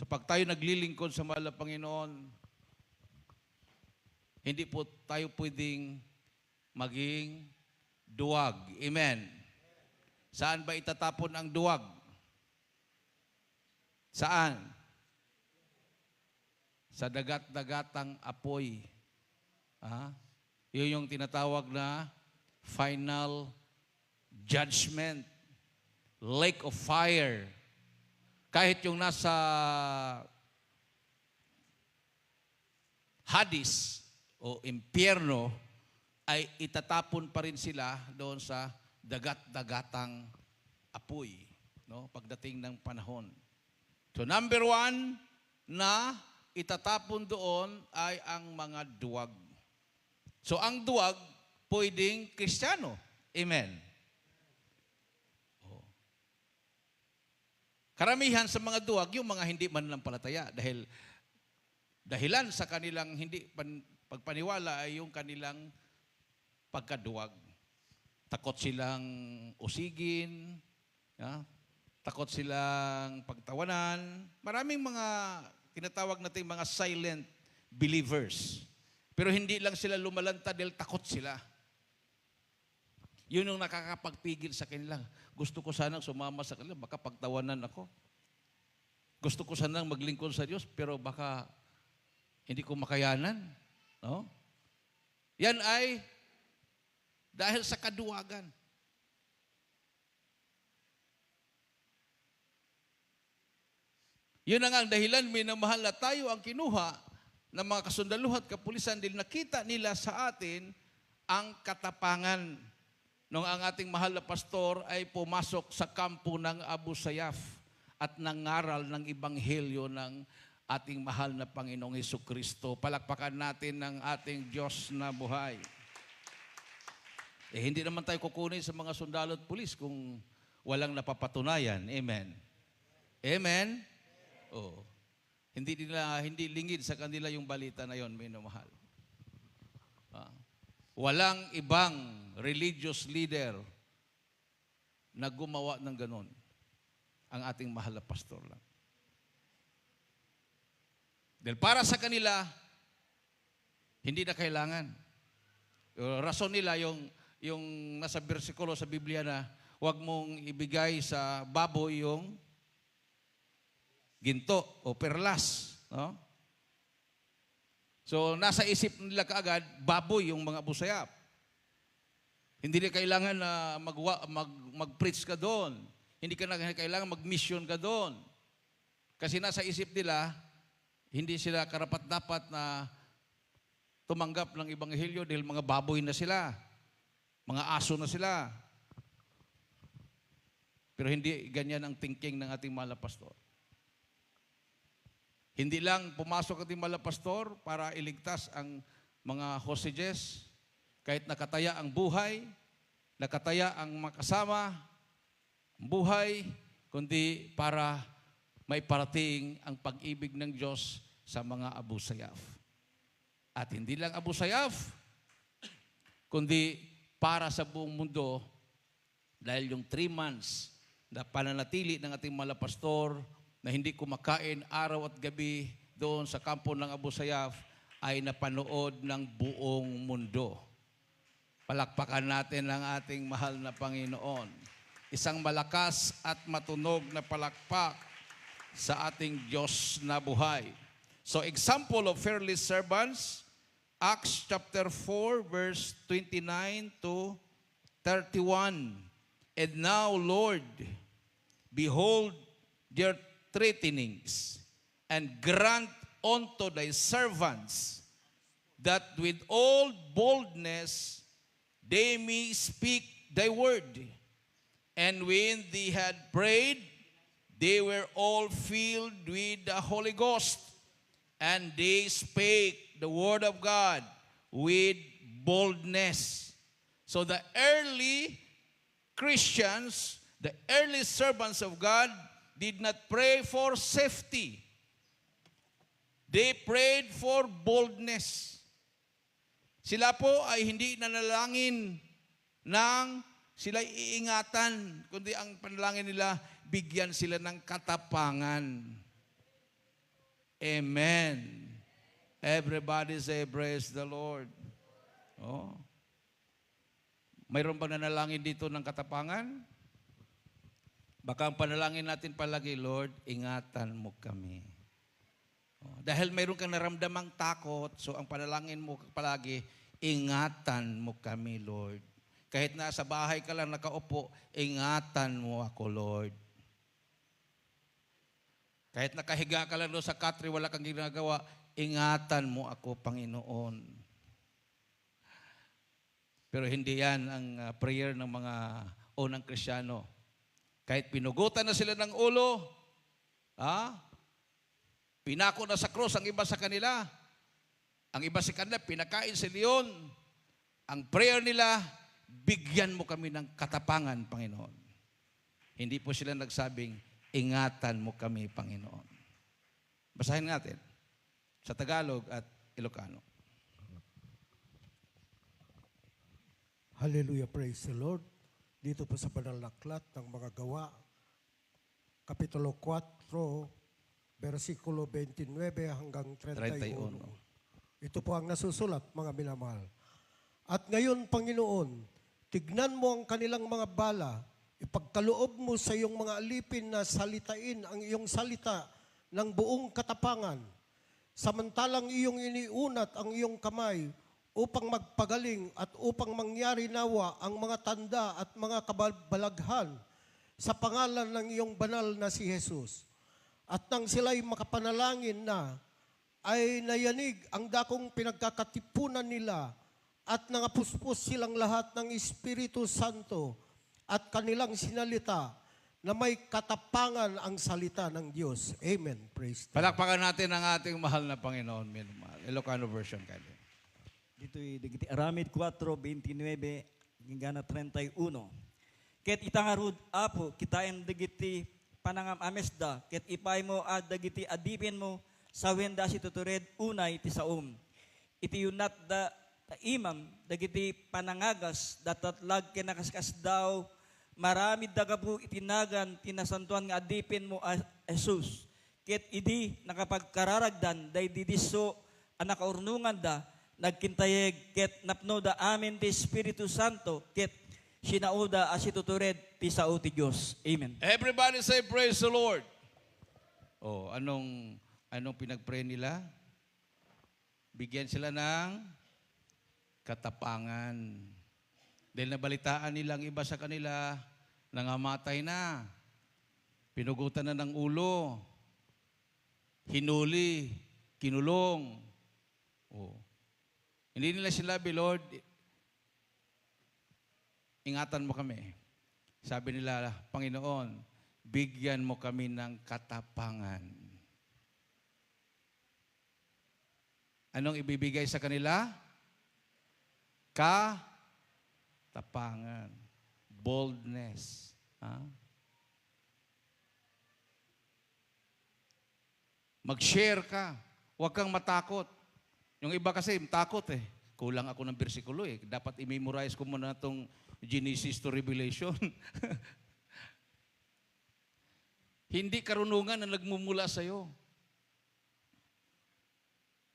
So pag tayo naglilingkod sa mahal na Panginoon, hindi po tayo pwedeng maging duwag. Amen. Saan ba itatapon ang duwag? Saan? Sa dagat-dagatang apoy. Yun yung tinatawag na final judgment. Lake of fire. Kahit yung nasa Hades o impyerno, ay itatapon pa rin sila doon sa dagat-dagatang apoy, no? Pagdating ng panahon. So number 1 na itatapon doon ay ang mga duwag. So ang duwag, pwedeng Kristiyano. Amen. Karamihan sa mga duwag, yung mga hindi mananampalataya dahil dahilan sa kanilang hindi pagpaniwala ay yung kanilang pagkaduwag. Takot silang usigin, takot silang pagtawanan. Maraming mga tinatawag natin mga silent believers. Pero hindi lang sila lumalanta dahil takot sila. Yun yung nakakapagpigil sa kanila. Gusto ko sanang sumama sa kanila, baka pagtawanan ako. Gusto ko sanang maglingkod sa Diyos, pero baka hindi ko makayanan. No? Yan ay dahil sa kaduwagan. Yun ang dahilan, minamahal na tayo ang kinuha ng mga kasundaluhan at kapulisan dahil nakita nila sa atin ang katapangan nung ang ating mahal na pastor ay pumasok sa kampo ng Abu Sayyaf at nangaral ng ebanghelyo ng ating mahal na Panginoong Hesukristo. Palakpakan natin ng ating Diyos na buhay. Hindi naman tayo kukunin sa mga sundalo at pulis kung walang napapatunayan. Amen. Amen? Oh. Hindi lingid sa kanila yung balita na yon, minamahal. Walang ibang religious leader na gumawa ng ganon. Ang ating mahal na pastor lang. Dahil para sa kanila, hindi na kailangan. Rason nila yung nasa bersikulo sa Biblia na huwag mong ibigay sa baboy yung ginto o perlas. No? So, nasa isip nila kaagad, baboy yung mga Abu Sayyaf. Hindi na kailangan na mag-preach ka doon. Hindi ka na kailangan mag-mission ka doon. Kasi nasa isip nila, hindi sila karapat-dapat na tumanggap ng ebanghelyo dahil mga baboy na sila. Mga aso na sila. Pero hindi ganyan ang thinking ng ating mahal na pastor. Hindi lang pumasok ating mahal na pastor para iligtas ang mga hostages, kahit nakataya ang buhay, nakataya ang makasama, ang buhay, kundi para may parating ang pag-ibig ng Diyos sa mga Abu Sayyaf. At hindi lang Abu Sayyaf, kundi para sa buong mundo, dahil yung 3 months na pananatili ng ating mahal na pastor na hindi kumakain araw at gabi doon sa kampo ng Abu Sayyaf ay napanood ng buong mundo. Palakpakan natin ang ating mahal na Panginoon. Isang malakas at matunog na palakpak sa ating Diyos na buhay. So, example of fearless servants, Acts chapter 4, verse 29 to 31. And now, Lord, behold their threatenings, and grant unto thy servants that with all boldness they may speak thy word. And when they had prayed, they were all filled with the Holy Ghost, and they spake the word of God with boldness. So the early Christians, the early servants of God, did not pray for safety. They prayed for boldness. Sila po ay hindi nanalangin ng sila iingatan, kundi ang panalangin nila, bigyan sila ng katapangan. Amen. Everybody say, praise the Lord. Oh. Mayroon bang nanalangin dito ng katapangan? Baka ang panalangin natin palagi, Lord, ingatan mo kami. Oh. Dahil mayroon kang naramdamang takot, so ang panalangin mo palagi, ingatan mo kami, Lord. Kahit nasa bahay ka lang nakaupo, ingatan mo ako, Lord. Kahit nakahiga ka lang doon sa country, wala kang ginagawa, ingatan mo ako, Panginoon. Pero hindi yan ang prayer ng mga unang Kristiyano. Kahit pinugutan na sila ng ulo, pinako na sa krus ang iba sa kanila, ang iba sa kanila, pinakain sa leon. Ang prayer nila, bigyan mo kami ng katapangan, Panginoon. Hindi po sila nagsabing, ingatan mo kami, Panginoon. Basahin natin sa Tagalog at Ilocano. Hallelujah, praise the Lord. Dito po sa banal na aklat ng mga gawa, Kapitulo 4, versikulo 29 hanggang 31. Ito po ang nasusulat, mga minamahal. At ngayon, Panginoon, tignan mo ang kanilang mga bala, ipagkaloob mo sa iyong mga alipin na salitain ang iyong salita ng buong katapangan, samantalang iyong iniunat ang iyong kamay upang magpagaling at upang mangyari nawa ang mga tanda at mga kabalaghan sa pangalan ng iyong banal na si Jesus. At nang sila'y makapanalangin na, ay nayanig ang dakong pinagkakatipunan nila at nangapuspos silang lahat ng Espiritu Santo at kanilang sinalita na may katapangan ang salita ng Diyos. Amen. Praise God. Palakpakan natin ang ating mahal na Panginoon. Ilocano version kayo. Dito'y digiti Aramid 4:29 hinggang 31. Ket itangarud apo kitaen digiti panangam amesda ket ipay mo ad dagiti adipin mo sa wenda si tutured unay ti saom. Iti yunat da imam dagiti panangagas datatlag kinakaskas daw marami dagabu itinagan tinasantuan nga adipin mo a Jesus. Ket idi nakapagkararagdan day didiso anak kaurnungan da nagkintayeg ket napno da amin ti Espiritu Santo ket sinauda as itutured ti sao ti Dios. Amen. Everybody say praise the Lord. Oh, anong pinagpray nila? Bigyan sila ng katapangan. Dahil nabalitaan nilang iba sa kanila, nangamatay na. Pinugutan na ng ulo. Hinuli, kinulong. Oh. Hindi nila sinabi, Lord, ingatan mo kami. Sabi nila, Panginoon, bigyan mo kami ng katapangan. Anong ibibigay sa kanila? Katapangan. Boldness. Mag-share ka. Huwag kang matakot. Yung iba kasi, takot eh. Kulang ako ng bersikulo eh. Dapat i-memorize ko muna itong Genesis to Revelation. Hindi karunungan na nagmumula sa'yo.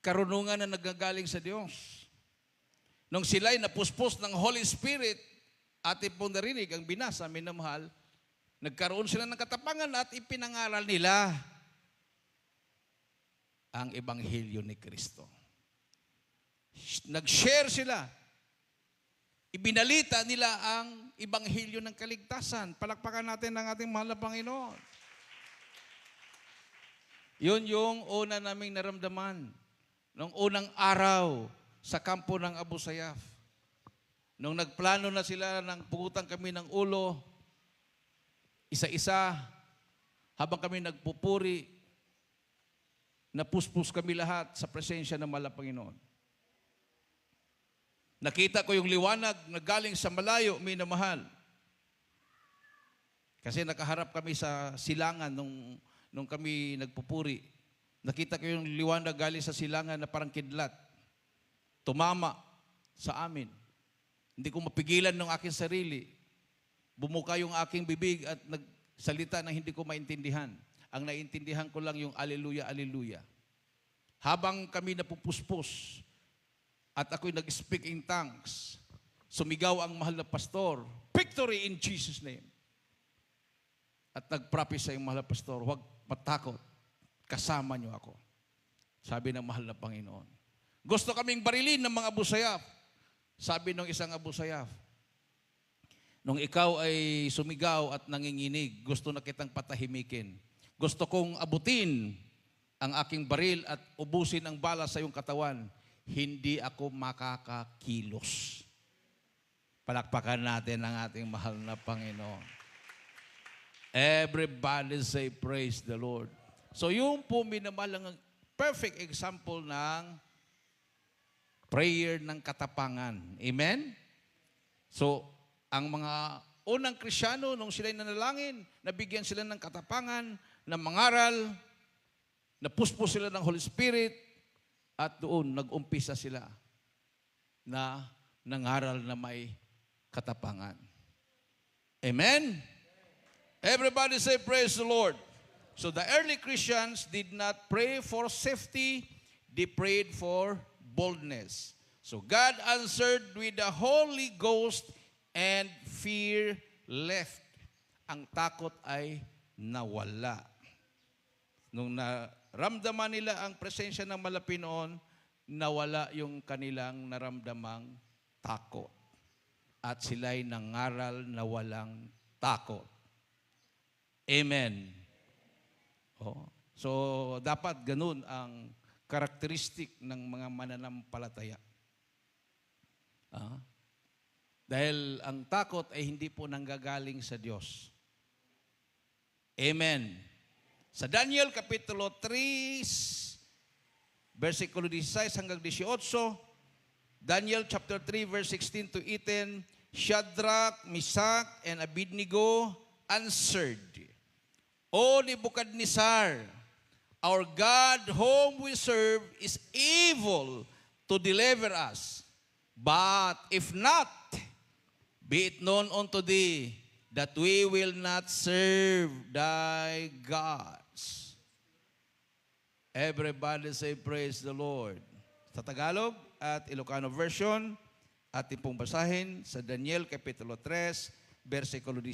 Karunungan na nagagaling sa Diyos. Nung sila'y napuspos ng Holy Spirit, ating pong narinig, ang binasa, minamahal, nagkaroon sila ng katapangan at ipinangaral nila ang Ebanghelyo ni Kristo. Nag-share sila. Ibinalita nila ang Ebanghelyo ng kaligtasan. Palakpakan natin ang ating mahal na Panginoon. Yun yung una naming naramdaman. Nung unang araw sa kampo ng Abu Sayyaf. Nung nagplano na sila ng pugutan kami ng ulo, isa-isa, habang kami nagpupuri, napuspos kami lahat sa presensya ng mahal na Panginoon. Nakita ko yung liwanag na galing sa malayo, minamahal. Kasi nakaharap kami sa silangan nung kami nagpupuri. Nakita ko yung liwanag galing sa silangan na parang kidlat. Tumama sa amin. Hindi ko mapigilan ng aking sarili. Bumuka yung aking bibig at nagsalita na hindi ko maintindihan. Ang naiintindihan ko lang yung Alleluia, Alleluia. habang kami napupuspos at ako'y nag-speak in tongues, sumigaw ang mahal na pastor, victory in Jesus' name. At nag-prophesy ang mahal na pastor, huwag matakot, kasama niyo ako. Sabi ng mahal na Panginoon. Gusto kaming barilin ng mga Abu Sayyaf. Sabi ng isang Abu Sayyaf, nung ikaw ay sumigaw at nanginginig, gusto na kitang patahimikin. Gusto kong abutin ang aking baril at ubusin ang bala sa iyong katawan. Hindi ako makakakilos. Palakpakan natin ang ating mahal na Panginoon. Everybody say praise the Lord. So yung po minamalang perfect example ng prayer ng katapangan. Amen? So, ang mga unang Krisyano, nung sila'y nanalangin, nabigyan sila ng katapangan, ng mangaral, napuspos sila ng Holy Spirit, at doon nag-umpisa sila na nangaral na may katapangan. Amen? Everybody say praise the Lord. So the early Christians did not pray for safety, they prayed for boldness. So God answered with the Holy Ghost and fear left. Ang takot ay nawala. Nung naramdaman nila ang presensya ng malapi noon, nawala yung kanilang naramdamang takot. At sila'y nangaral na walang takot. Amen. Oh. So, dapat ganun ang karakteristik ng mga mananampalataya. Dahil ang takot ay hindi po nanggagaling sa Diyos. Amen. Sa Daniel Kapitulo 3, versikulo 16 hanggang 18, Daniel chapter 3, verse 16 to 18, Shadrach, Meshach, and Abednego answered, O Nebuchadnezzar, our God whom we serve is able to deliver us. But if not, be it known unto thee that we will not serve thy gods. Everybody say praise the Lord. Sa Tagalog at Ilocano version, ating pong basahin sa Daniel Kapitulo 3, versikulo 16